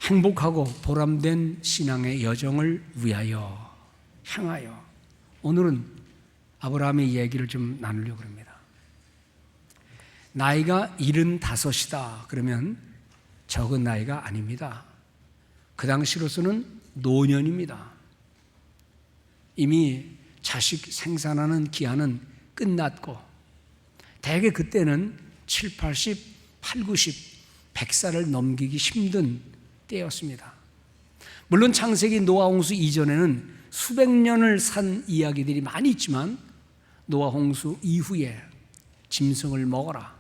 행복하고 보람된 신앙의 여정을 위하여 향하여 오늘은 아브라함의 얘기를 좀 나누려고 합니다. 나이가 75이다 그러면 적은 나이가 아닙니다. 그 당시로서는 노년입니다. 이미 자식 생산하는 기한은 끝났고 대개 그때는 7, 80, 8, 90, 100살을 넘기기 힘든 때였습니다. 물론 창세기 노아 홍수 이전에는 수백 년을 산 이야기들이 많이 있지만 노아 홍수 이후에 짐승을 먹어라,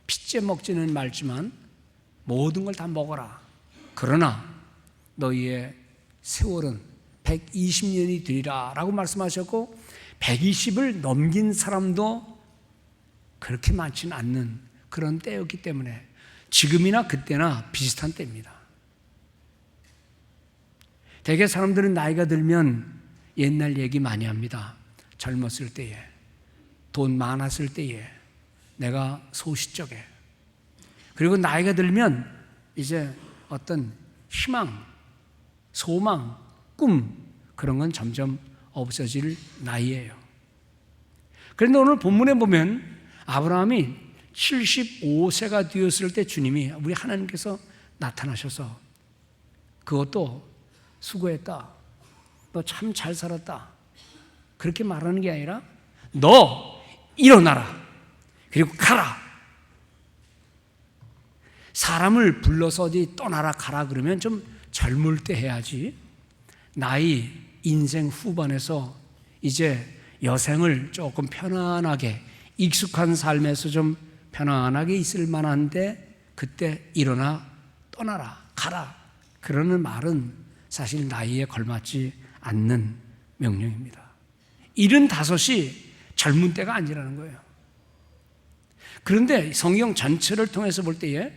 핏째 먹지는 말지만 모든 걸 다 먹어라, 그러나 너희의 세월은 120년이 되리라 라고 말씀하셨고 120을 넘긴 사람도 그렇게 많지는 않는 그런 때였기 때문에 지금이나 그때나 비슷한 때입니다. 대개 사람들은 나이가 들면 옛날 얘기 많이 합니다. 젊었을 때에, 돈 많았을 때에, 내가 소시적에. 그리고 나이가 들면 이제 어떤 희망, 소망, 꿈 그런 건 점점 없어질 나이예요. 그런데 오늘 본문에 보면 아브라함이 75세가 되었을 때 주님이, 우리 하나님께서 나타나셔서 그것도 수고했다, 너 참 잘 살았다 그렇게 말하는 게 아니라 너 일어나라 그리고 가라. 사람을 불러서 어디 떠나라 가라 그러면 좀 젊을 때 해야지, 나이 인생 후반에서 이제 여생을 조금 편안하게 익숙한 삶에서 좀 편안하게 있을 만한데 그때 일어나 떠나라 가라 그러는 말은 사실 나이에 걸맞지 않는 명령입니다. 75이 젊은 때가 아니라는 거예요. 그런데 성경 전체를 통해서 볼 때에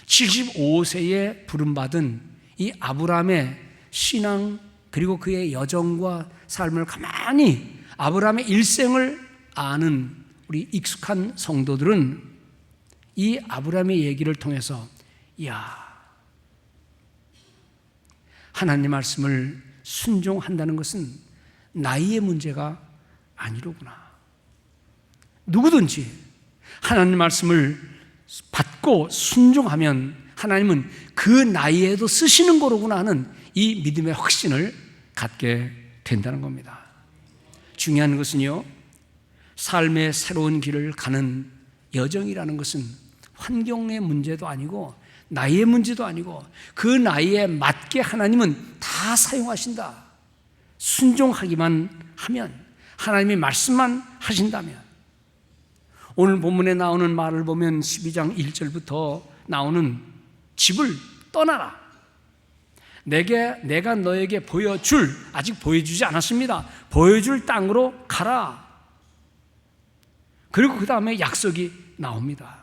75세에 부름받은 이 아브라함의 신앙 그리고 그의 여정과 삶을 가만히 아브라함의 일생을 아는 우리 익숙한 성도들은 이 아브라함의 얘기를 통해서 이야, 하나님 말씀을 순종한다는 것은 나이의 문제가 아니로구나. 누구든지 하나님 말씀을 받고 순종하면 하나님은 그 나이에도 쓰시는 거로구나 하는 이 믿음의 확신을 갖게 된다는 겁니다. 중요한 것은요, 삶의 새로운 길을 가는 여정이라는 것은 환경의 문제도 아니고 나이의 문제도 아니고 그 나이에 맞게 하나님은 다 사용하신다. 순종하기만 하면, 하나님의 말씀만 하신다면. 오늘 본문에 나오는 말을 보면 12장 1절부터 나오는 집을 떠나라, 내가 너에게 보여줄, 아직 보여주지 않았습니다, 보여줄 땅으로 가라. 그리고 그 다음에 약속이 나옵니다.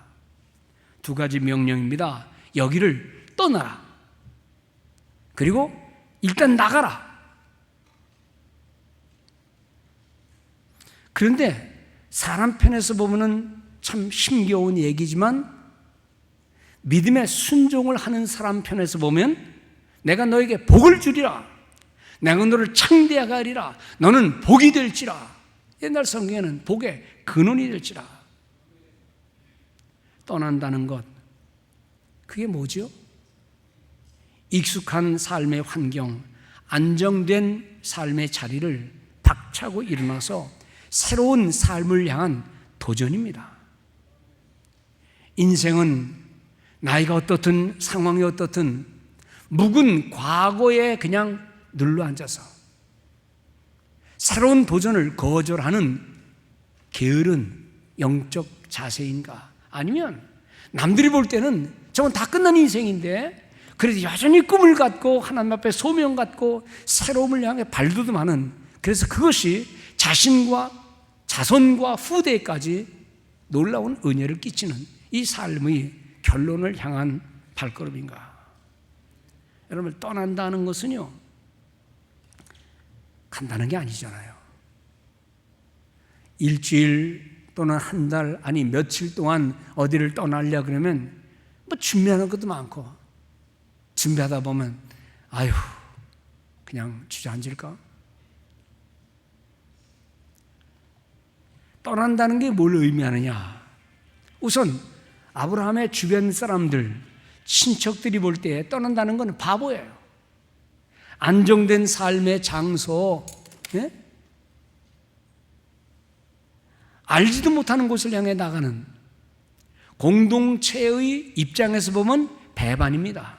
두 가지 명령입니다. 여기를 떠나라, 그리고 일단 나가라. 그런데 사람 편에서 보면은 참 힘겨운 얘기지만 믿음의 순종을 하는 사람 편에서 보면 내가 너에게 복을 주리라, 내가 너를 창대하게 하리라, 너는 복이 될지라. 옛날 성경에는 복의 근원이 될지라. 떠난다는 것, 그게 뭐죠? 익숙한 삶의 환경, 안정된 삶의 자리를 박차고 일어나서 새로운 삶을 향한 도전입니다. 인생은 나이가 어떻든 상황이 어떻든 묵은 과거에 그냥 눌러앉아서 새로운 도전을 거절하는 게으른 영적 자세인가, 아니면 남들이 볼 때는 저건 다 끝난 인생인데 그래도 여전히 꿈을 갖고 하나님 앞에 소명 갖고 새로움을 향해 발돋움하는, 그래서 그것이 자신과 자손과 후대까지 놀라운 은혜를 끼치는 이 삶의 결론을 향한 발걸음인가. 여러분, 떠난다는 것은요 간단한 게 아니잖아요. 일주일 또는 한 달, 아니 며칠 동안 어디를 떠나려 그러면 뭐 준비하는 것도 많고 준비하다 보면 아유, 그냥 주저앉을까? 떠난다는 게 뭘 의미하느냐? 우선 아브라함의 주변 사람들, 친척들이 볼 때 떠난다는 건 바보예요. 안정된 삶의 장소, 예? 알지도 못하는 곳을 향해 나가는 공동체의 입장에서 보면 배반입니다.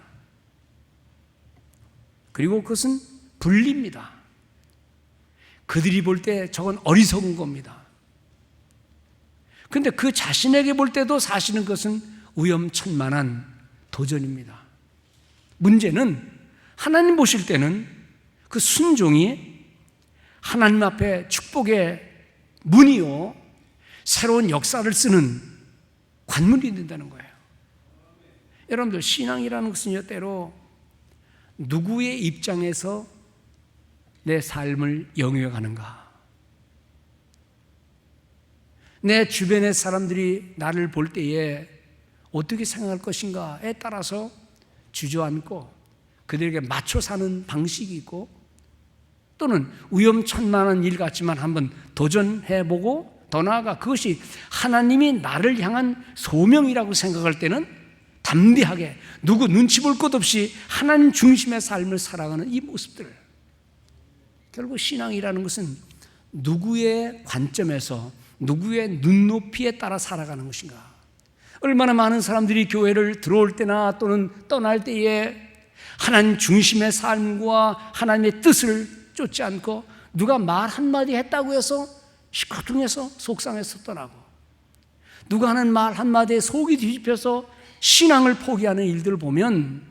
그리고 그것은 분리입니다. 그들이 볼 때 저건 어리석은 겁니다. 그런데 그 자신에게 볼 때도 사실은 그것은 위험천만한 도전입니다. 문제는 하나님 보실 때는 그 순종이 하나님 앞에 축복의 문이요, 새로운 역사를 쓰는 관문이 된다는 거예요. 여러분들, 신앙이라는 것은요, 때로 누구의 입장에서 내 삶을 영위해가는가, 내 주변의 사람들이 나를 볼 때에 어떻게 생각할 것인가에 따라서 주저앉고 그들에게 맞춰 사는 방식이 있고, 또는 위험천만한 일 같지만 한번 도전해보고 더 나아가 그것이 하나님이 나를 향한 소명이라고 생각할 때는 담대하게 누구 눈치 볼 것 없이 하나님 중심의 삶을 살아가는 이 모습들, 결국 신앙이라는 것은 누구의 관점에서 누구의 눈높이에 따라 살아가는 것인가. 얼마나 많은 사람들이 교회를 들어올 때나 또는 떠날 때에 하나님 중심의 삶과 하나님의 뜻을 쫓지 않고 누가 말 한마디 했다고 해서 시커둥해서 속상해서 떠나고, 누가 하는 말 한마디에 속이 뒤집혀서 신앙을 포기하는 일들을 보면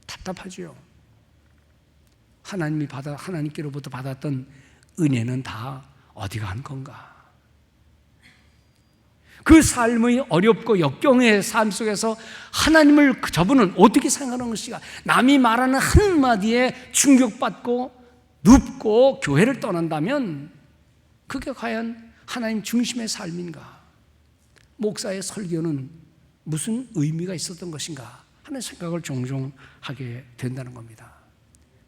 답답하지요. 하나님께로부터 받았던 은혜는 다 어디 간 건가? 그 삶의 어렵고 역경의 삶 속에서 하나님을 저분은 어떻게 생각하는 것인가? 남이 말하는 한마디에 충격받고 눕고 교회를 떠난다면 그게 과연 하나님 중심의 삶인가? 목사의 설교는 무슨 의미가 있었던 것인가 하는 생각을 종종 하게 된다는 겁니다.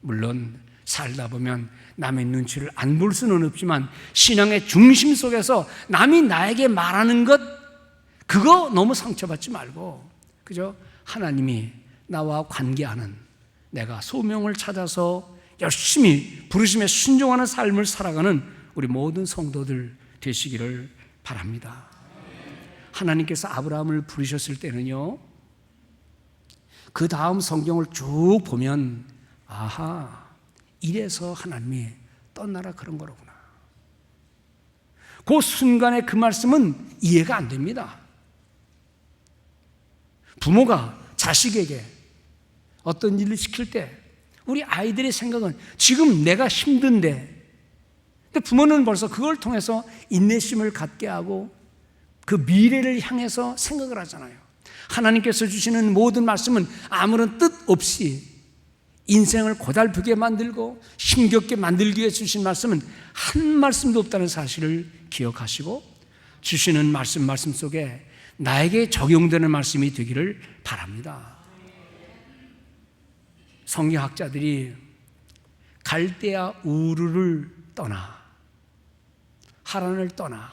물론 살다 보면 남의 눈치를 안 볼 수는 없지만 신앙의 중심 속에서 남이 나에게 말하는 것, 그거 너무 상처받지 말고 그저 하나님이 나와 관계하는, 내가 소명을 찾아서 열심히 부르심에 순종하는 삶을 살아가는 우리 모든 성도들 되시기를 바랍니다. 하나님께서 아브라함을 부르셨을 때는요, 그 다음 성경을 쭉 보면 아하, 이래서 하나님이 떠나라 그런 거로구나. 그 순간에 그 말씀은 이해가 안 됩니다. 부모가 자식에게 어떤 일을 시킬 때 우리 아이들의 생각은 지금 내가 힘든데, 근데 부모는 벌써 그걸 통해서 인내심을 갖게 하고 그 미래를 향해서 생각을 하잖아요. 하나님께서 주시는 모든 말씀은 아무런 뜻 없이 인생을 고달프게 만들고 힘겹게 만들기 위해 주신 말씀은 한 말씀도 없다는 사실을 기억하시고, 주시는 말씀 속에 나에게 적용되는 말씀이 되기를 바랍니다. 성경학자들이 갈대아 우르를 떠나, 하란을 떠나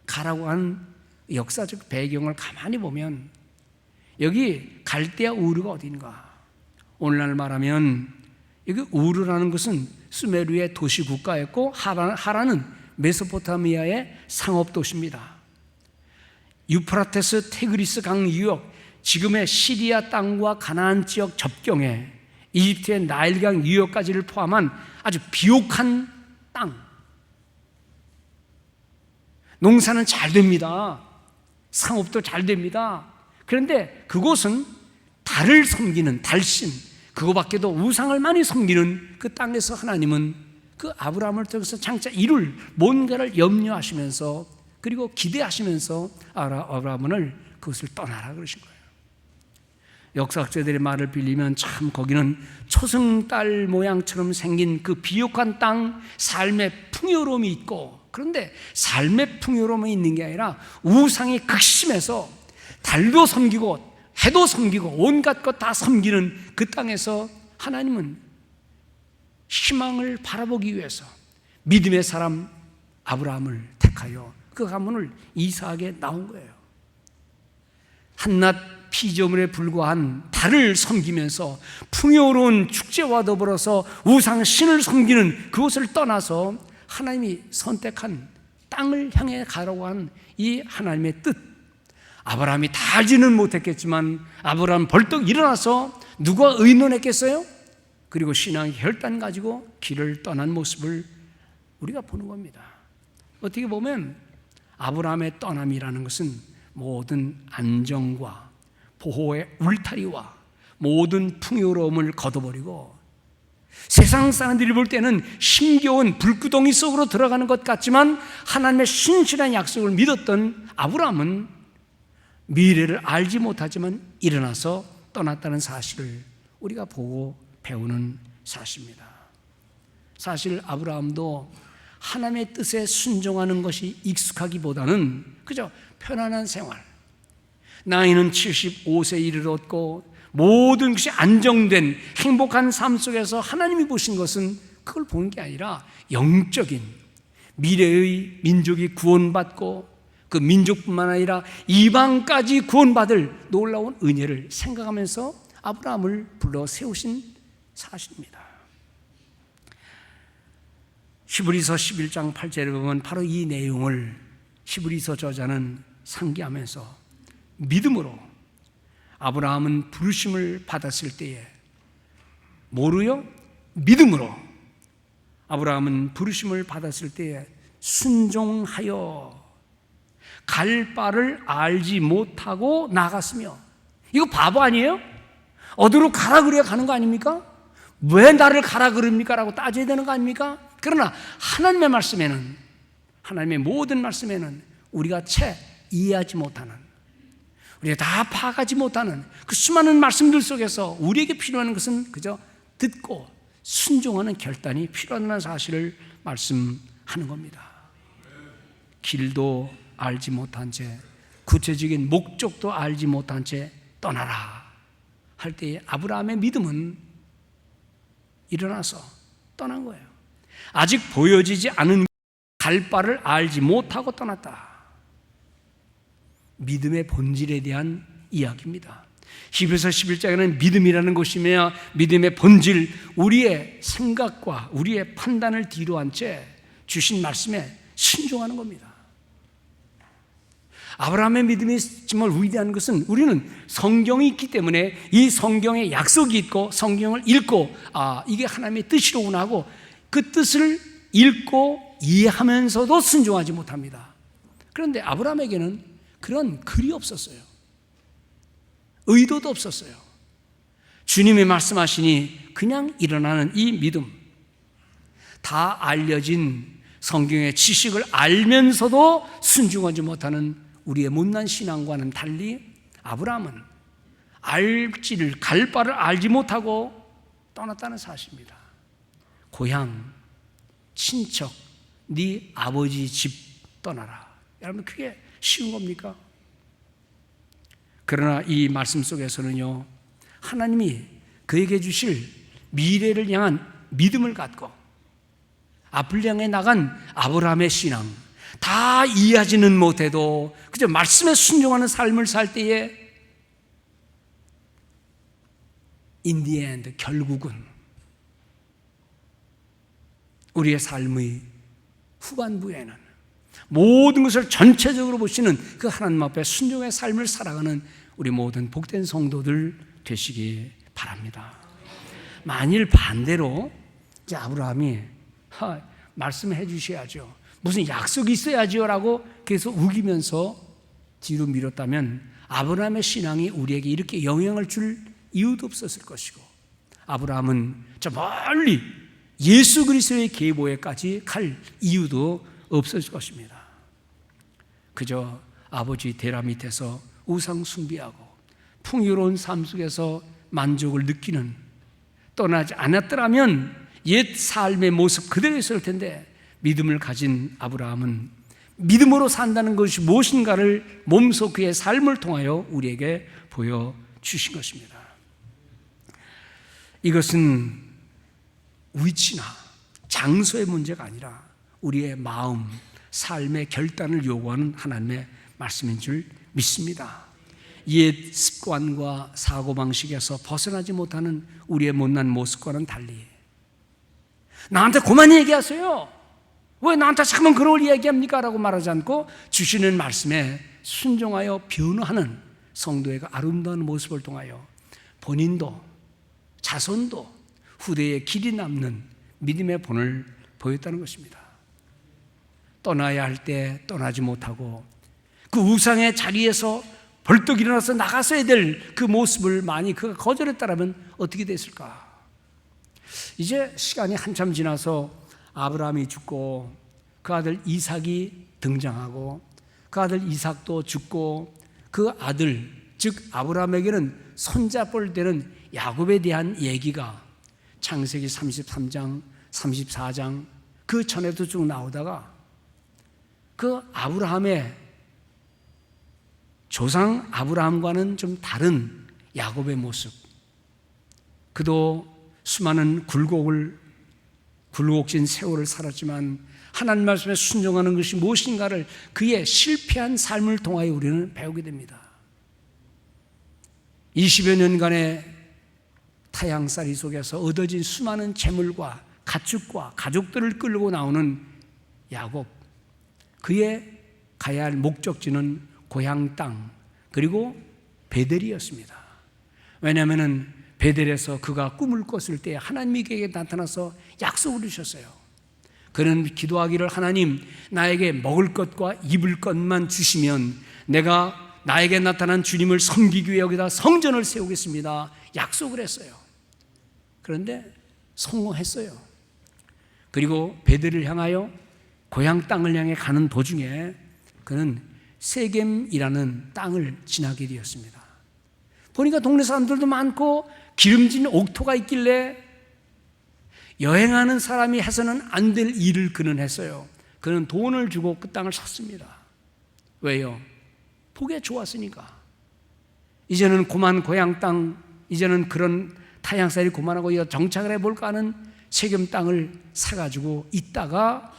가라고 한 역사적 배경을 가만히 보면 여기 갈대아 우르가 어딘가? 오늘날 말하면 여기 우르라는 것은 수메르의 도시 국가였고 하란은 메소포타미아의 상업 도시입니다. 유프라테스 티그리스 강 유역, 지금의 시리아 땅과 가나안 지역 접경에 이집트의 나일강 유역까지를 포함한 아주 비옥한 땅. 농사는 잘 됩니다. 상업도 잘 됩니다. 그런데 그곳은 달을 섬기는 달신, 그거밖에도 우상을 많이 섬기는 그 땅에서 하나님은 그 아브라함을 통해서 장차 이룰 뭔가를 염려하시면서 그리고 기대하시면서 아브라함을 그것을 떠나라 그러신 거예요. 역사학자들의 말을 빌리면 참 거기는 초승달 모양처럼 생긴 그 비옥한 땅, 삶의 풍요로움이 있고, 그런데 삶의 풍요로움이 있는 게 아니라 우상이 극심해서 달도 섬기고 해도 섬기고 온갖 것 다 섬기는 그 땅에서 하나님은 희망을 바라보기 위해서 믿음의 사람 아브라함을 택하여 그 가문을 이삭에게 나온 거예요. 한낱 피조물에 불과한 달을 섬기면서 풍요로운 축제와 더불어서 우상 신을 섬기는 그곳을 떠나서 하나님이 선택한 땅을 향해 가려고 한 이 하나님의 뜻, 아브라함이 다 알지는 못했겠지만 아브라함 벌떡 일어나서 누가 의논했겠어요? 그리고 신앙의 혈단 가지고 길을 떠난 모습을 우리가 보는 겁니다. 어떻게 보면 아브라함의 떠남이라는 것은 모든 안정과 보호의 울타리와 모든 풍요로움을 걷어버리고 세상 사람들이 볼 때는 힘겨운 불구덩이 속으로 들어가는 것 같지만 하나님의 신실한 약속을 믿었던 아브라함은 미래를 알지 못하지만 일어나서 떠났다는 사실을 우리가 보고 배우는 사실입니다. 사실 아브라함도 하나님의 뜻에 순종하는 것이 익숙하기보다는 그저 편안한 생활, 나이는 75세 이르렀고 모든 것이 안정된 행복한 삶 속에서 하나님이 보신 것은 그걸 보는 게 아니라 영적인 미래의 민족이 구원받고 그 민족뿐만 아니라 이방까지 구원받을 놀라운 은혜를 생각하면서 아브라함을 불러 세우신 사실입니다. 히브리서 11장 8절에 보면 바로 이 내용을 히브리서 저자는 상기하면서 믿음으로 아브라함은 부르심을 받았을 때에 뭐로요? 믿음으로 아브라함은 부르심을 받았을 때에 순종하여 갈 바를 알지 못하고 나갔으며, 이거 바보 아니에요? 어디로 가라 그래야 가는 거 아닙니까? 왜 나를 가라 그럽니까? 라고 따져야 되는 거 아닙니까? 그러나 하나님의 말씀에는, 하나님의 모든 말씀에는 우리가 채 이해하지 못하는, 우리가 다 파악하지 못하는 그 수많은 말씀들 속에서 우리에게 필요한 것은 그저 듣고 순종하는 결단이 필요하다는 사실을 말씀하는 겁니다. 길도 알지 못한 채, 구체적인 목적도 알지 못한 채 떠나라 할 때에 아브라함의 믿음은 일어나서 떠난 거예요. 아직 보여지지 않은 갈 바를 알지 못하고 떠났다. 믿음의 본질에 대한 이야기입니다. 히브리서 11장에는 믿음이라는 것이며 믿음의 본질, 우리의 생각과 우리의 판단을 뒤로 한 채 주신 말씀에 순종하는 겁니다. 아브라함의 믿음이 정말 위대한 것은 우리는 성경이 있기 때문에 이 성경에 약속이 있고 성경을 읽고 이게 하나님의 뜻이로구나 하고 그 뜻을 읽고 이해하면서도 순종하지 못합니다. 그런데 아브라함에게는 그런 글이 없었어요. 의도도 없었어요. 주님이 말씀하시니 그냥 일어나는 이 믿음, 다 알려진 성경의 지식을 알면서도 순종하지 못하는 우리의 못난 신앙과는 달리 아브라함은 갈 바를 알지 못하고 떠났다는 사실입니다. 고향, 친척, 네 아버지 집 떠나라. 여러분, 그게 쉬운 겁니까? 그러나 이 말씀 속에서는요, 하나님이 그에게 주실 미래를 향한 믿음을 갖고 앞을 향해 나간 아브라함의 신앙, 다 이해하지는 못해도 그저 말씀에 순종하는 삶을 살 때에 in the end, 결국은 우리의 삶의 후반부에는 모든 것을 전체적으로 보시는 그 하나님 앞에 순종의 삶을 살아가는 우리 모든 복된 성도들 되시기 바랍니다. 만일 반대로 이제 아브라함이 말씀해 주셔야죠, 무슨 약속이 있어야지요 라고 계속 우기면서 뒤로 밀었다면 아브라함의 신앙이 우리에게 이렇게 영향을 줄 이유도 없었을 것이고, 아브라함은 저 멀리 예수 그리스도의 계보에까지 갈 이유도 없었을 것입니다. 그저 아버지 대라 밑에서 우상 숭배하고 풍요로운 삶 속에서 만족을 느끼는, 떠나지 않았더라면 옛 삶의 모습 그대로 있을 텐데, 믿음을 가진 아브라함은 믿음으로 산다는 것이 무엇인가를 몸소 그의 삶을 통하여 우리에게 보여주었습니다. 주신 것입니다. 이것은 위치나 장소의 문제가 아니라 우리의 마음, 삶의 결단을 요구하는 하나님의 말씀인 줄 믿습니다. 옛 습관과 사고방식에서 벗어나지 못하는 우리의 못난 모습과는 달리 나한테 그만 얘기하세요. 왜 나한테 자꾸만 그걸 얘기합니까? 라고 말하지 않고 주시는 말씀에 순종하여 변화하는 성도의 아름다운 모습을 통하여 본인도 자손도 후대에 길이 남는 믿음의 본을 보였다는 것입니다. 떠나야 할 때 떠나지 못하고 그 우상의 자리에서 벌떡 일어나서 나갔어야 될 그 모습을 많이 그가 거절했다면 어떻게 됐을까? 이제 시간이 한참 지나서 아브라함이 죽고 그 아들 이삭이 등장하고 그 아들 이삭도 죽고 그 아들 즉 아브라함에게는 손잡을 되는 야곱에 대한 얘기가 창세기 33장 34장 그 전에도 쭉 나오다가 그 아브라함의 조상 아브라함과는 좀 다른 야곱의 모습, 그도 수많은 굴곡진 세월을 살았지만 하나님 말씀에 순종하는 것이 무엇인가를 그의 실패한 삶을 통하여 우리는 배우게 됩니다. 20여 년간의 타향살이 속에서 얻어진 수많은 재물과 가축과 가족들을 끌고 나오는 야곱, 그의 가야 할 목적지는 고향 땅 그리고 베델이었습니다. 왜냐하면 베델에서 그가 꿈을 꿨을 때 하나님이 그에게 나타나서 약속을 주셨어요. 그는 기도하기를 하나님 나에게 먹을 것과 입을 것만 주시면 내가 나에게 나타난 주님을 섬기기 위해 여기다 성전을 세우겠습니다. 약속을 했어요. 그런데 성공했어요. 그리고 베델을 향하여 고향 땅을 향해 가는 도중에 그는 세겜이라는 땅을 지나게 되었습니다. 보니까 동네 사람들도 많고 기름진 옥토가 있길래 여행하는 사람이 해서는 안 될 일을 그는 했어요. 그는 돈을 주고 그 땅을 샀습니다. 왜요? 보기에 좋았으니까. 이제는 고만 고향 땅, 이제는 그런 타향살이 고만하고 정착을 해볼까 하는 세겜 땅을 사가지고 있다가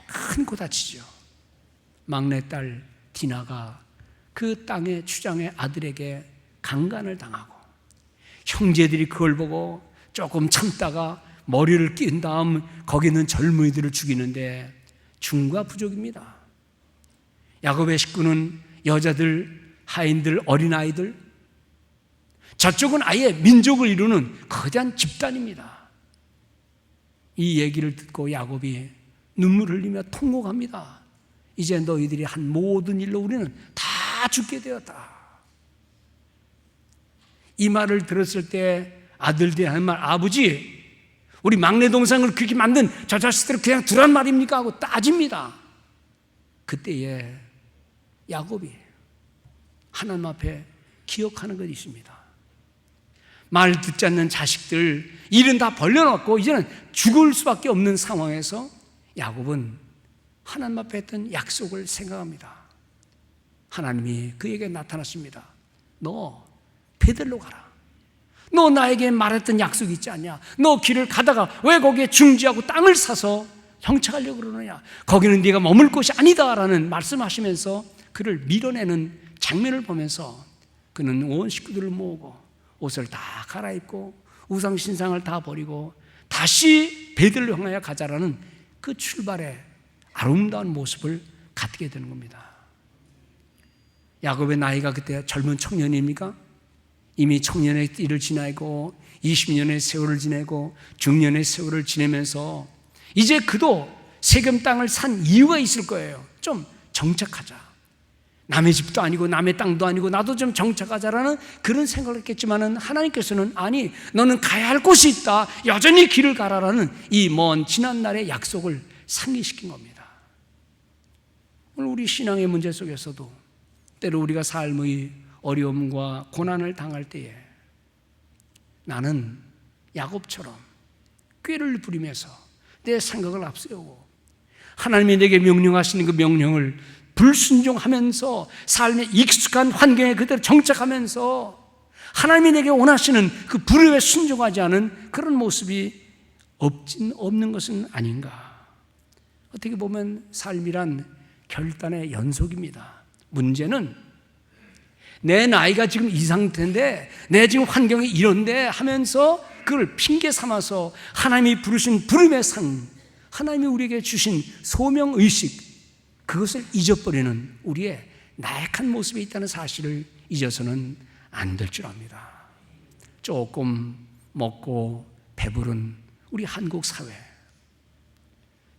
큰 코 다치죠. 막내딸 디나가 그 땅의 추장의 아들에게 강간을 당하고 형제들이 그걸 보고 조금 참다가 머리를 낀 다음 거기 있는 젊은이들을 죽이는데 중과 부족입니다. 야곱의 식구는 여자들, 하인들, 어린아이들, 저쪽은 아예 민족을 이루는 거대한 집단입니다. 이 얘기를 듣고 야곱이 눈물을 흘리며 통곡합니다. 이제 너희들이 한 모든 일로 우리는 다 죽게 되었다. 이 말을 들었을 때 아들들이 하는 말, 아버지 우리 막내 동생을 그렇게 만든 저 자식들을 그냥 두란 말입니까? 하고 따집니다. 그때에 야곱이 하나님 앞에 기억하는 것이 있습니다. 말 듣지 않는 자식들, 일은 다 벌려놓고 이제는 죽을 수밖에 없는 상황에서 야곱은 하나님 앞에 했던 약속을 생각합니다. 하나님이 그에게 나타났습니다. 너 베델로 가라. 너 나에게 말했던 약속이 있지 않냐? 너 길을 가다가 왜 거기에 중지하고 땅을 사서 정착하려고 그러느냐? 거기는 네가 머물 곳이 아니다라는 말씀하시면서 그를 밀어내는 장면을 보면서 그는 온 식구들을 모으고 옷을 다 갈아입고 우상 신상을 다 버리고 다시 베델로 향하여 가자라는 그 출발의 아름다운 모습을 갖게 되는 겁니다. 야곱의 나이가 그때 젊은 청년입니까? 이미 청년의 띠를 지나고 20년의 세월을 지내고 중년의 세월을 지내면서 이제 그도 세겜 땅을 산 이유가 있을 거예요. 좀 정착하자. 남의 집도 아니고 남의 땅도 아니고 나도 좀 정착하자라는 그런 생각을 했겠지만은 하나님께서는 아니 너는 가야 할 곳이 있다. 여전히 길을 가라라는 이 먼 지난날의 약속을 상기시킨 겁니다. 오늘 우리 신앙의 문제 속에서도 때로 우리가 삶의 어려움과 고난을 당할 때에 나는 야곱처럼 꾀를 부리면서 내 생각을 앞세우고 하나님이 내게 명령하시는 그 명령을 불순종하면서 삶의 익숙한 환경에 그대로 정착하면서 하나님이 내게 원하시는 그 부름에 순종하지 않은 그런 모습이 없는 것은 아닌가. 어떻게 보면 삶이란 결단의 연속입니다. 문제는 내 나이가 지금 이 상태인데, 내 지금 환경이 이런데 하면서 그걸 핑계 삼아서 하나님이 부르신 부름의 상, 하나님이 우리에게 주신 소명의식, 그것을 잊어버리는 우리의 나약한 모습이 있다는 사실을 잊어서는 안 될 줄 압니다. 조금 먹고 배부른 우리 한국 사회,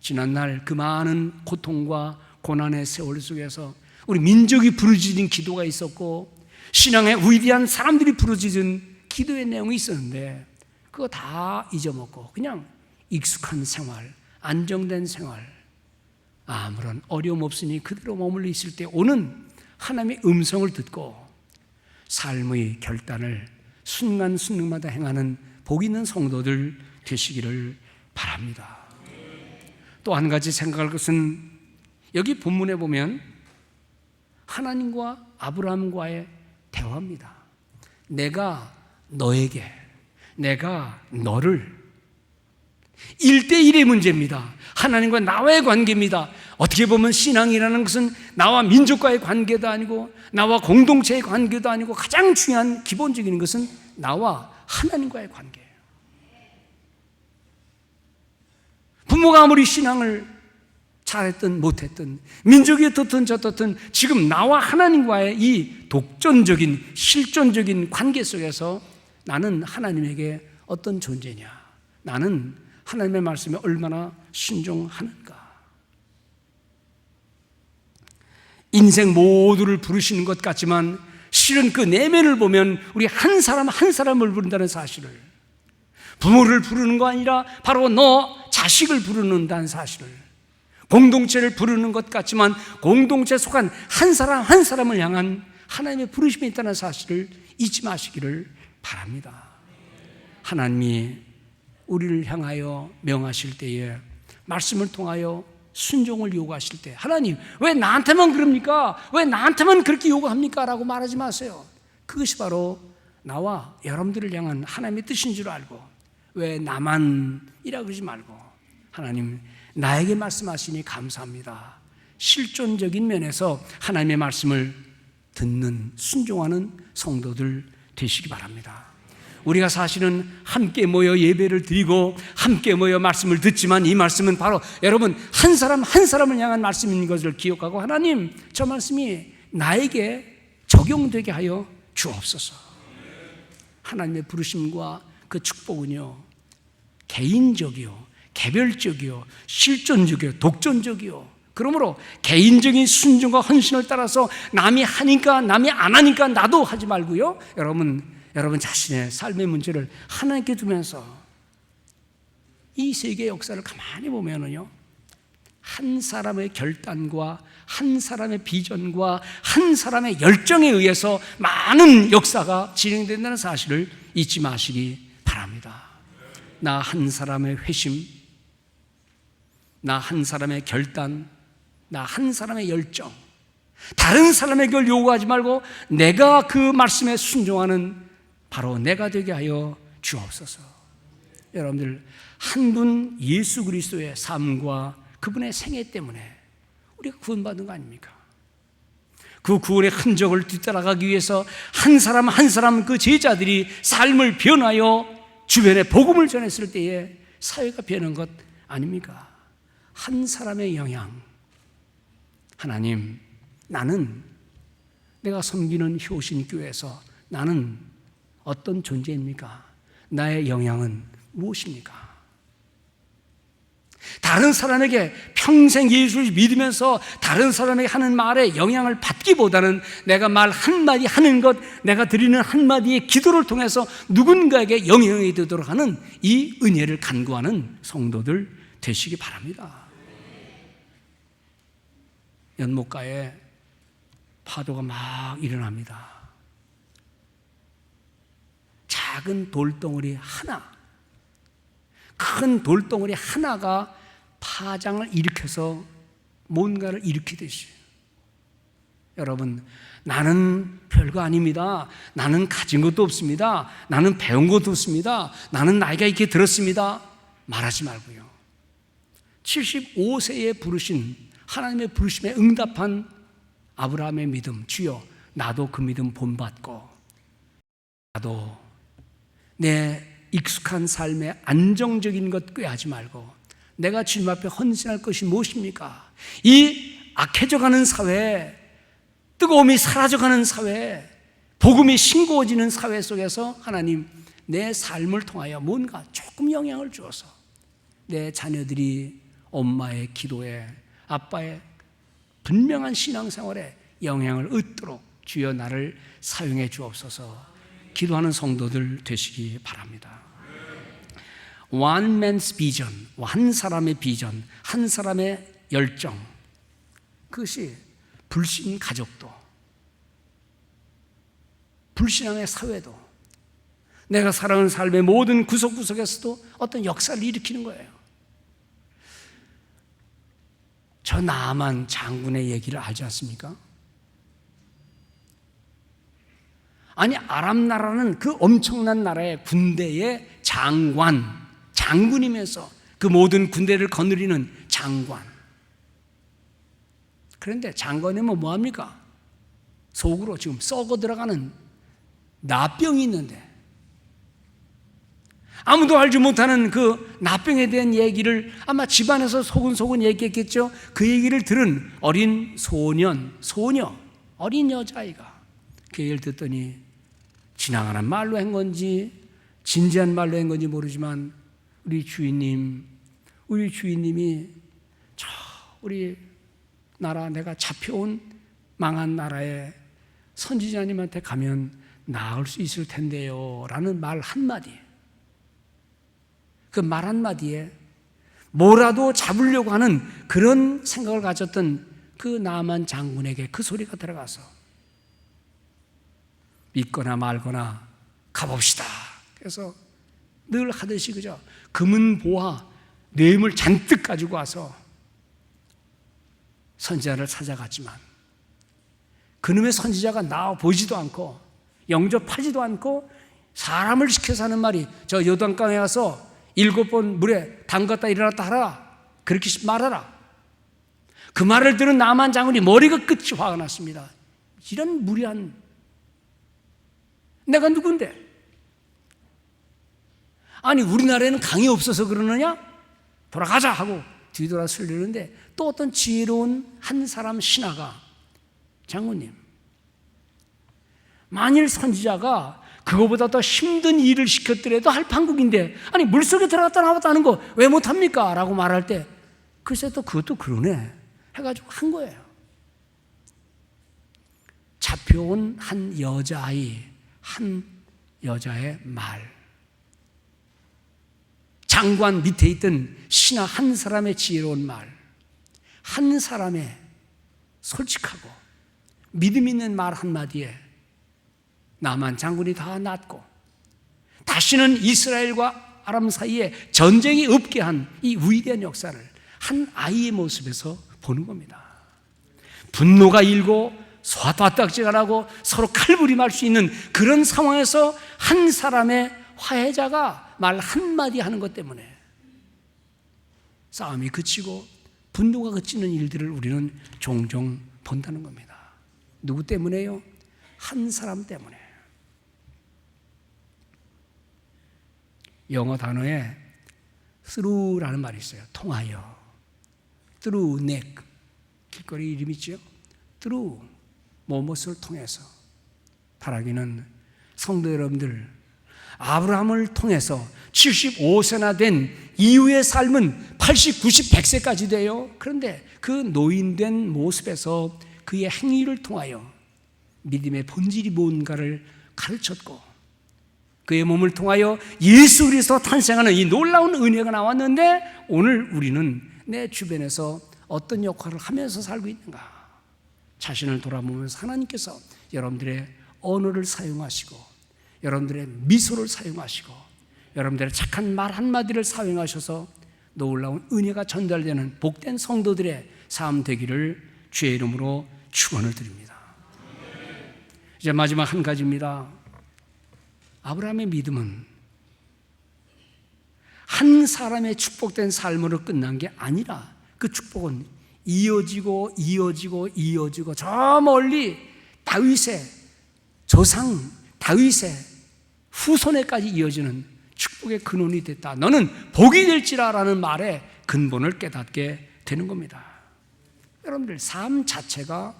지난날 그 많은 고통과 고난의 세월 속에서 우리 민족이 부르짖은 기도가 있었고, 신앙의 위대한 사람들이 부르짖은 기도의 내용이 있었는데, 그거 다 잊어먹고 그냥 익숙한 생활, 안정된 생활, 아무런 어려움 없으니 그대로 머물러 있을 때 오는 하나님의 음성을 듣고 삶의 결단을 순간순간마다 행하는 복 있는 성도들 되시기를 바랍니다. 또 한 가지 생각할 것은, 여기 본문에 보면 하나님과 아브라함과의 대화입니다. 내가 너에게, 내가 너를, 1대1의 문제입니다. 하나님과 나와의 관계입니다. 어떻게 보면 신앙이라는 것은 나와 민족과의 관계도 아니고 나와 공동체의 관계도 아니고 가장 중요한 기본적인 것은 나와 하나님과의 관계예요. 부모가 아무리 신앙을 잘했든 못했든, 민족이 어떻든 저떻든 지금 나와 하나님과의 이 독존적인 실존적인 관계 속에서 나는 하나님에게 어떤 존재냐, 나는 하나님의 말씀에 얼마나 순종하는가. 인생 모두를 부르시는 것 같지만 실은 그 내면을 보면 우리 한 사람 한 사람을 부른다는 사실을, 부모를 부르는 거 아니라 바로 너 자식을 부르는다는 사실을, 공동체를 부르는 것 같지만 공동체에 속한 한 사람 한 사람을 향한 하나님의 부르심이 있다는 사실을 잊지 마시기를 바랍니다. 하나님이 우리를 향하여 명하실 때에, 말씀을 통하여 순종을 요구하실 때, 하나님 왜 나한테만 그럽니까? 왜 나한테만 그렇게 요구합니까? 라고 말하지 마세요. 그것이 바로 나와 여러분들을 향한 하나님의 뜻인 줄 알고, 왜 나만이라 그러지 말고, 하나님 나에게 말씀하시니 감사합니다. 실존적인 면에서 하나님의 말씀을 듣는, 순종하는 성도들 되시기 바랍니다. 우리가 사실은 함께 모여 예배를 드리고 함께 모여 말씀을 듣지만, 이 말씀은 바로 여러분 한 사람 한 사람을 향한 말씀인 것을 기억하고, 하나님 저 말씀이 나에게 적용되게 하여 주옵소서. 하나님의 부르심과 그 축복은요, 개인적이요, 개별적이요, 실존적이요, 독존적이요. 그러므로 개인적인 순종과 헌신을 따라서 남이 하니까 남이 안 하니까 나도 하지 말고요, 여러분 자신의 삶의 문제를 하나님께 두면서 이 세계의 역사를 가만히 보면은요, 한 사람의 결단과 한 사람의 비전과 한 사람의 열정에 의해서 많은 역사가 진행된다는 사실을 잊지 마시기 바랍니다. 나 한 사람의 회심, 나 한 사람의 결단, 나 한 사람의 열정, 다른 사람에게 그걸 요구하지 말고 내가 그 말씀에 순종하는 바로 내가 되게 하여 주옵소서. 여러분들, 한 분 예수 그리스도의 삶과 그분의 생애 때문에 우리가 구원받은 거 아닙니까? 그 구원의 흔적을 뒤따라가기 위해서 한 사람 한 사람 그 제자들이 삶을 변하여 주변에 복음을 전했을 때에 사회가 변한 것 아닙니까? 한 사람의 영향. 하나님, 나는 내가 섬기는 효신교회에서 나는 어떤 존재입니까? 나의 영향은 무엇입니까? 다른 사람에게 평생 예수를 믿으면서 다른 사람에게 하는 말에 영향을 받기보다는 내가 말 한마디 하는 것, 내가 드리는 한마디의 기도를 통해서 누군가에게 영향이 되도록 하는 이 은혜를 간구하는 성도들 되시기 바랍니다. 연못가에 파도가 막 일어납니다. 작은 돌덩어리 하나, 큰 돌덩어리 하나가 파장을 일으켜서 뭔가를 일으키듯이 여러분, 나는 별거 아닙니다. 나는 가진 것도 없습니다. 나는 배운 것도 없습니다. 나는 나이가 이렇게 들었습니다. 말하지 말고요. 75세에 부르신 하나님의 부르심에 응답한 아브라함의 믿음, 주여 나도 그 믿음 본받고 나도 내 익숙한 삶의 안정적인 것 꾀하지 말고 내가 주님 앞에 헌신할 것이 무엇입니까? 이 악해져가는 사회, 뜨거움이 사라져가는 사회, 복음이 싱거워지는 사회 속에서 하나님 내 삶을 통하여 뭔가 조금 영향을 주어서 내 자녀들이 엄마의 기도에 아빠의 분명한 신앙생활에 영향을 얻도록 주여 나를 사용해 주옵소서. 기도하는 성도들 되시기 바랍니다. One man's vision, 한 사람의 비전, 한 사람의 열정, 그것이 불신 가족도, 불신앙의 사회도, 내가 살아가는 삶의 모든 구석구석에서도 어떤 역사를 일으키는 거예요. 저 나만 장군의 얘기를 알지 않습니까? 아니, 아람 나라는 그 엄청난 나라의 군대의 장군이면서 그 모든 군대를 거느리는 장관. 그런데 장관이면 뭐합니까? 속으로 지금 썩어 들어가는 나병이 있는데 아무도 알지 못하는 그 나병에 대한 얘기를 아마 집안에서 소근소근 얘기했겠죠. 그 얘기를 들은 어린 소녀, 어린 여자아이가 그 얘기를 듣더니 지나가는 말로 한 건지 진지한 말로 한 건지 모르지만 우리 주인님이 저 우리 나라 내가 잡혀온 망한 나라에 선지자님한테 가면 나을 수 있을 텐데요 라는 말 한마디, 그 말 한마디에 뭐라도 잡으려고 하는 그런 생각을 가졌던 그 나만 장군에게 그 소리가 들어가서 믿거나 말거나 가봅시다. 그래서 늘 하듯이 그죠, 금은 보화 뇌물 잔뜩 가지고 와서 선지자를 찾아갔지만 그놈의 선지자가 나와 보지도 않고 영접하지도 않고 사람을 시켜서 하는 말이 저 요단강에 가서 7번 물에 담갔다 일어났다 하라, 그렇게 말하라. 그 말을 들은 나만 장군이 머리가 끝이 화가 났습니다. 이런 무리한, 내가 누군데? 아니 우리나라에는 강이 없어서 그러느냐? 돌아가자 하고 뒤돌아 서려는데 또 어떤 지혜로운 한 사람 신하가, 장군님, 만일 선지자가 그거보다 더 힘든 일을 시켰더라도 할판국인데 아니 물속에 들어갔다 나왔다 하는 거 왜 못합니까? 라고 말할 때 글쎄 또 그것도 그러네 해가지고 한 거예요. 잡혀온 한 여자의 말, 장관 밑에 있던 신하 한 사람의 지혜로운 말, 한 사람의 솔직하고 믿음 있는 말 한마디에 나만 장군이 다 낫고 다시는 이스라엘과 아람 사이에 전쟁이 없게 한 이 위대한 역사를 한 아이의 모습에서 보는 겁니다. 분노가 일고 소화딱지가 나고 서로 칼부림할 수 있는 그런 상황에서 한 사람의 화해자가 말 한마디 하는 것 때문에 싸움이 그치고 분노가 그치는 일들을 우리는 종종 본다는 겁니다. 누구 때문에요? 한 사람 때문에. 영어 단어에 through라는 말이 있어요. 통하여. through neck. 길거리 이름 있죠? through. 무엇을 통해서. 바라기는 성도 여러분들, 아브라함을 통해서 75세나 된 이후의 삶은 80, 90, 100세까지 돼요. 그런데 그 노인된 모습에서 그의 행위를 통하여 믿음의 본질이 뭔가를 가르쳤고 그의 몸을 통하여 예수 그리스도 탄생하는 이 놀라운 은혜가 나왔는데 오늘 우리는 내 주변에서 어떤 역할을 하면서 살고 있는가? 자신을 돌아보면서 하나님께서 여러분들의 언어를 사용하시고 여러분들의 미소를 사용하시고 여러분들의 착한 말 한마디를 사용하셔서 놀라운 은혜가 전달되는 복된 성도들의 삶 되기를 주의 이름으로 축원을 드립니다. 이제 마지막 한 가지입니다. 아브라함의 믿음은 한 사람의 축복된 삶으로 끝난 게 아니라 그 축복은 이어지고 저 멀리 다윗의 조상 다윗의 후손에까지 이어지는 축복의 근원이 됐다. 너는 복이 될지라라는 말의 근본을 깨닫게 되는 겁니다. 여러분들 삶 자체가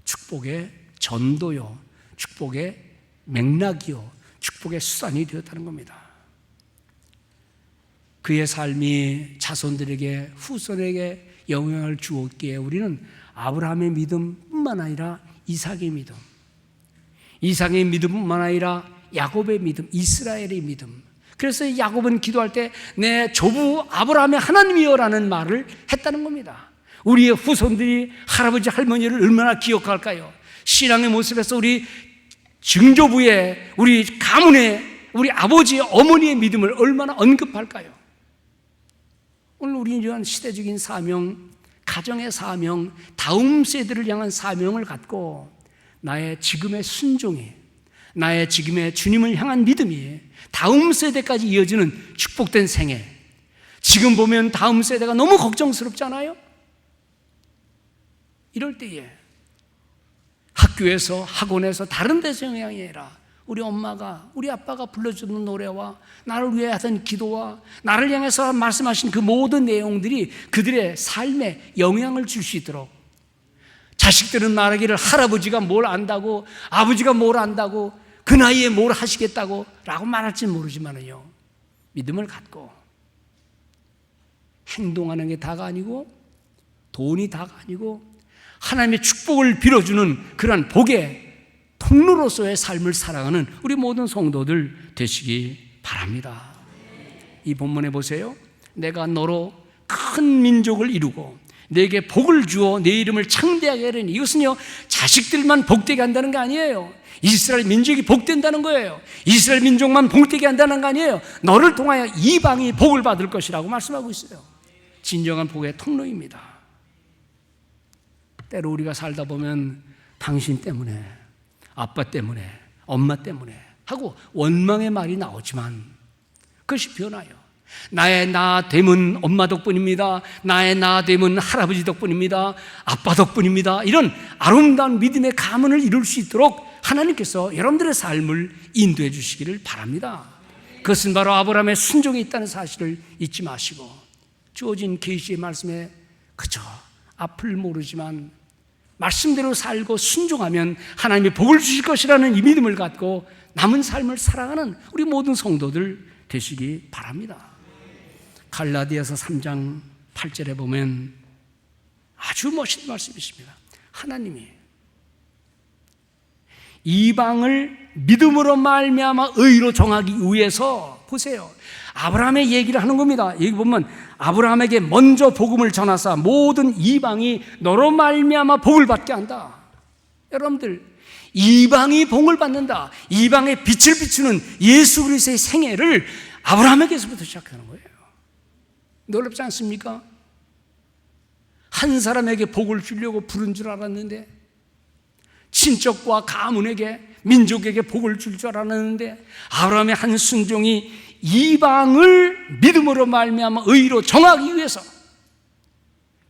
축복의 전도요, 축복의 맥락이요, 축복의 수단이 되었다는 겁니다. 그의 삶이 자손들에게 후손에게 영향을 주었기에 우리는 아브라함의 믿음뿐만 아니라 이삭의 믿음뿐만 아니라 야곱의 믿음, 이스라엘의 믿음. 그래서 야곱은 기도할 때 내 조부 아브라함의 하나님이여라는 말을 했다는 겁니다. 우리의 후손들이 할아버지 할머니를 얼마나 기억할까요? 신앙의 모습에서 우리 증조부의 우리 가문의 우리 아버지의 어머니의 믿음을 얼마나 언급할까요? 오늘 우리는 이러한 시대적인 사명, 가정의 사명, 다음 세대를 향한 사명을 갖고 나의 지금의 순종이, 나의 지금의 주님을 향한 믿음이 다음 세대까지 이어지는 축복된 생애. 지금 보면 다음 세대가 너무 걱정스럽잖아요. 이럴 때에 학교에서, 학원에서, 다른 데서 영향이 아니라 우리 엄마가, 우리 아빠가 불러주는 노래와 나를 위해 하던 기도와 나를 향해서 말씀하신 그 모든 내용들이 그들의 삶에 영향을 줄 수 있도록, 자식들은 말하기를 할아버지가 뭘 안다고, 아버지가 뭘 안다고, 그 나이에 뭘 하시겠다고 라고 말할지는 모르지만요, 믿음을 갖고 행동하는 게 다가 아니고 돈이 다가 아니고 하나님의 축복을 빌어주는 그러한 복의 통로로서의 삶을 살아가는 우리 모든 성도들 되시기 바랍니다. 이 본문에 보세요. 내가 너로 큰 민족을 이루고 내게 복을 주어 내 이름을 창대하게 하려니, 이것은요 자식들만 복되게 한다는 게 아니에요. 이스라엘 민족이 복된다는 거예요. 이스라엘 민족만 복되게 한다는 거 아니에요. 너를 통하여 이방이 복을 받을 것이라고 말씀하고 있어요. 진정한 복의 통로입니다. 때로 우리가 살다 보면 당신 때문에, 아빠 때문에, 엄마 때문에 하고 원망의 말이 나오지만 그것이 변화요. 나의 나됨은 엄마 덕분입니다. 나의 나됨은 할아버지 덕분입니다. 아빠 덕분입니다. 이런 아름다운 믿음의 가문을 이룰 수 있도록 하나님께서 여러분들의 삶을 인도해 주시기를 바랍니다. 그것은 바로 아브라함의 순종이 있다는 사실을 잊지 마시고, 주어진 계시의 말씀에 그저 앞을 모르지만 말씀대로 살고 순종하면 하나님이 복을 주실 것이라는 이 믿음을 갖고 남은 삶을 살아가는 우리 모든 성도들 되시기 바랍니다. 갈라디아서 3장 8절에 보면 아주 멋있는 말씀이 있습니다. 하나님이 이방을 믿음으로 말미암아 의로 정하기 위해서, 보세요, 아브라함의 얘기를 하는 겁니다. 여기 보면 아브라함에게 먼저 복음을 전하사 모든 이방이 너로 말미암아 복을 받게 한다. 여러분들, 이방이 복을 받는다. 이방의 빛을 비추는 예수 그리스도의 생애를 아브라함에게서부터 시작하는 거예요. 놀랍지 않습니까? 한 사람에게 복을 주려고 부른 줄 알았는데, 친척과 가문에게, 민족에게 복을 줄 줄 알았는데, 아브라함의 한 순종이 이방을 믿음으로 말미암아 의로 정하기 위해서,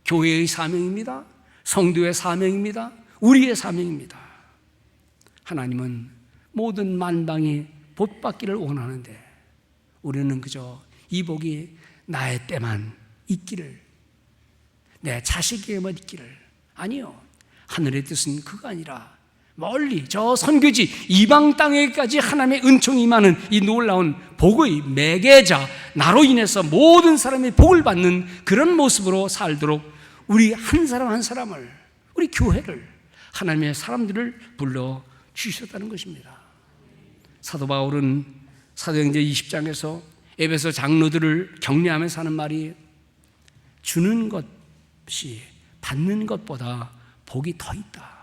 교회의 사명입니다. 성도의 사명입니다. 우리의 사명입니다. 하나님은 모든 만방이 복 받기를 원하는데 우리는 그저 이 복이 나의 때만 있기를, 내 자식에게만 있기를, 아니요, 하늘의 뜻은 그가 아니라 멀리 저 선교지 이방 땅에까지 하나님의 은총이 임하는 이 놀라운 복의 매개자, 나로 인해서 모든 사람이 복을 받는 그런 모습으로 살도록 우리 한 사람 한 사람을, 우리 교회를, 하나님의 사람들을 불러 주셨다는 것입니다. 사도 바울은 사도행전 20장에서 에베소 장로들을 격려하면서 하는 말이, 주는 것이 받는 것보다 복이 더 있다.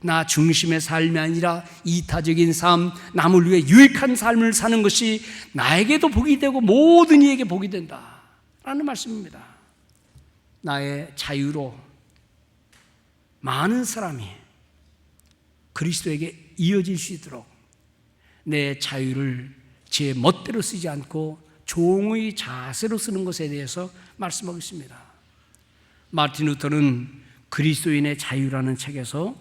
나 중심의 삶이 아니라 이타적인 삶, 남을 위해 유익한 삶을 사는 것이 나에게도 복이 되고 모든 이에게 복이 된다 라는 말씀입니다. 나의 자유로 많은 사람이 그리스도에게 이어질 수 있도록 내 자유를 제 멋대로 쓰지 않고 종의 자세로 쓰는 것에 대해서 말씀하고 있습니다. 마틴 루터는 그리스도인의 자유라는 책에서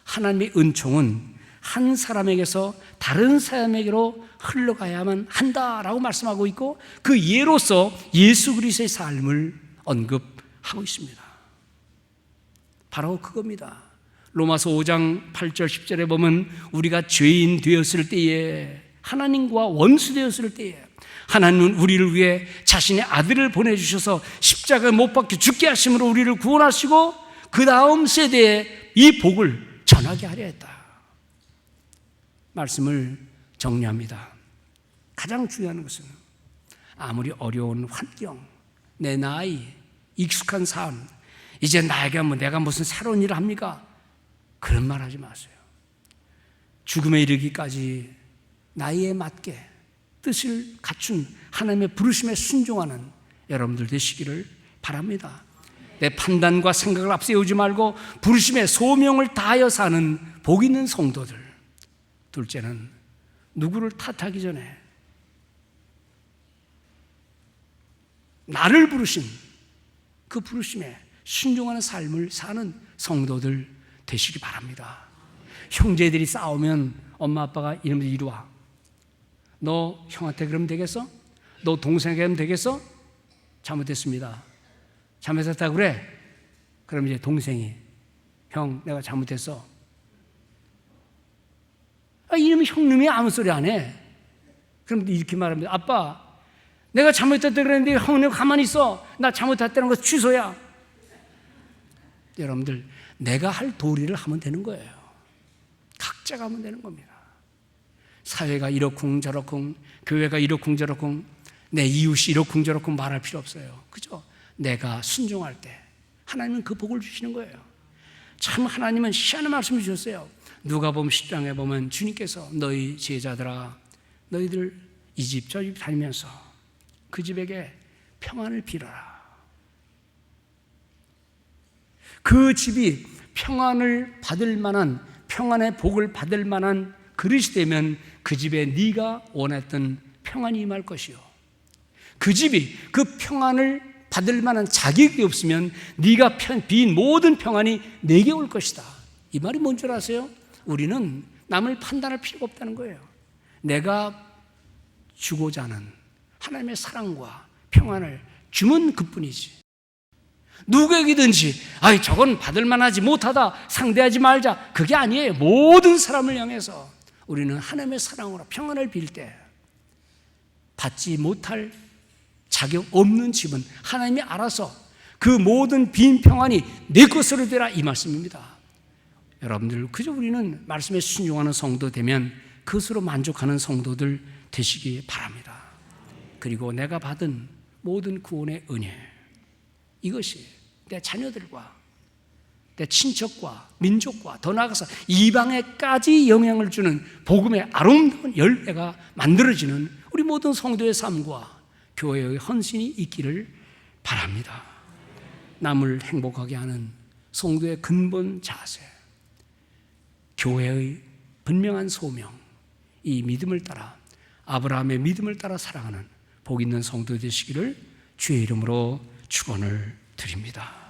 하나님의 은총은 한 사람에게서 다른 사람에게로 흘러가야만 한다라고 말씀하고 있고, 그 예로서 예수 그리스도의 삶을 언급하고 있습니다. 바로 그겁니다. 로마서 5장 8절 10절에 보면 우리가 죄인 되었을 때에, 하나님과 원수 되었을 때에 하나님은 우리를 위해 자신의 아들을 보내주셔서 십자가에 못 박혀 죽게 하심으로 우리를 구원하시고 그 다음 세대에 이 복을 전하게 하려 했다. 말씀을 정리합니다. 가장 중요한 것은 아무리 어려운 환경, 내 나이, 익숙한 삶, 이제 나에게 뭐 내가 무슨 새로운 일을 합니까? 그런 말 하지 마세요. 죽음에 이르기까지 나이에 맞게 뜻을 갖춘 하나님의 부르심에 순종하는 여러분들 되시기를 바랍니다. 내 판단과 생각을 앞세우지 말고 부르심의 소명을 다하여 사는 복 있는 성도들. 둘째는 누구를 탓하기 전에 나를 부르신 그 부르심에 순종하는 삶을 사는 성도들 되시기 바랍니다. 형제들이 싸우면 엄마 아빠가 이러면서 이리 와. 너 형한테 그러면 되겠어? 너 동생에게 하면 되겠어? 잘못했습니다. 잘못했다 그래? 그럼 이제 동생이 형 내가 잘못했어. 이러면 형님이 아무 소리 안 해. 그럼 이렇게 말합니다. 아빠 내가 잘못했다 그랬는데 형님 가만히 있어. 나 잘못했다는 거 취소야. 여러분들 내가 할 도리를 하면 되는 거예요. 각자가 하면 되는 겁니다. 사회가 이러쿵저러쿵, 교회가 이러쿵저러쿵, 내 이웃이 이러쿵저러쿵 말할 필요 없어요. 그죠? 내가 순종할 때 하나님은 그 복을 주시는 거예요. 참 하나님은 희한한 말씀을 주셨어요. 누가복음 10장에 보면 주님께서 너희 제자들아 너희들 이 집 저 집 다니면서 그 집에게 평안을 빌어라. 그 집이 평안을 받을 만한, 평안의 복을 받을 만한 그릇이 되면 그 집에 네가 원했던 평안이 임할 것이요, 그 집이 그 평안을 받을 만한 자격이 없으면 네가 빈 모든 평안이 내게 올 것이다. 이 말이 뭔 줄 아세요? 우리는 남을 판단할 필요가 없다는 거예요. 내가 주고자 하는 하나님의 사랑과 평안을 주면 그뿐이지. 누구에게든지 저건 받을 만하지 못하다 상대하지 말자, 그게 아니에요. 모든 사람을 향해서 우리는 하나님의 사랑으로 평안을 빌 때 받지 못할 자격 없는 집은 하나님이 알아서 그 모든 빈 평안이 내 것으로 되라, 이 말씀입니다. 여러분들 그저 우리는 말씀에 순종하는 성도 되면 그것으로 만족하는 성도들 되시기 바랍니다. 그리고 내가 받은 모든 구원의 은혜, 이것이 내 자녀들과 내 친척과 민족과 더 나아가서 이방에까지 영향을 주는 복음의 아름다운 열매가 만들어지는 우리 모든 성도의 삶과 교회의 헌신이 있기를 바랍니다. 남을 행복하게 하는 성도의 근본 자세, 교회의 분명한 소명, 이 믿음을 따라, 아브라함의 믿음을 따라 살아가는 복 있는 성도 되시기를 주의 이름으로 축원을 드립니다.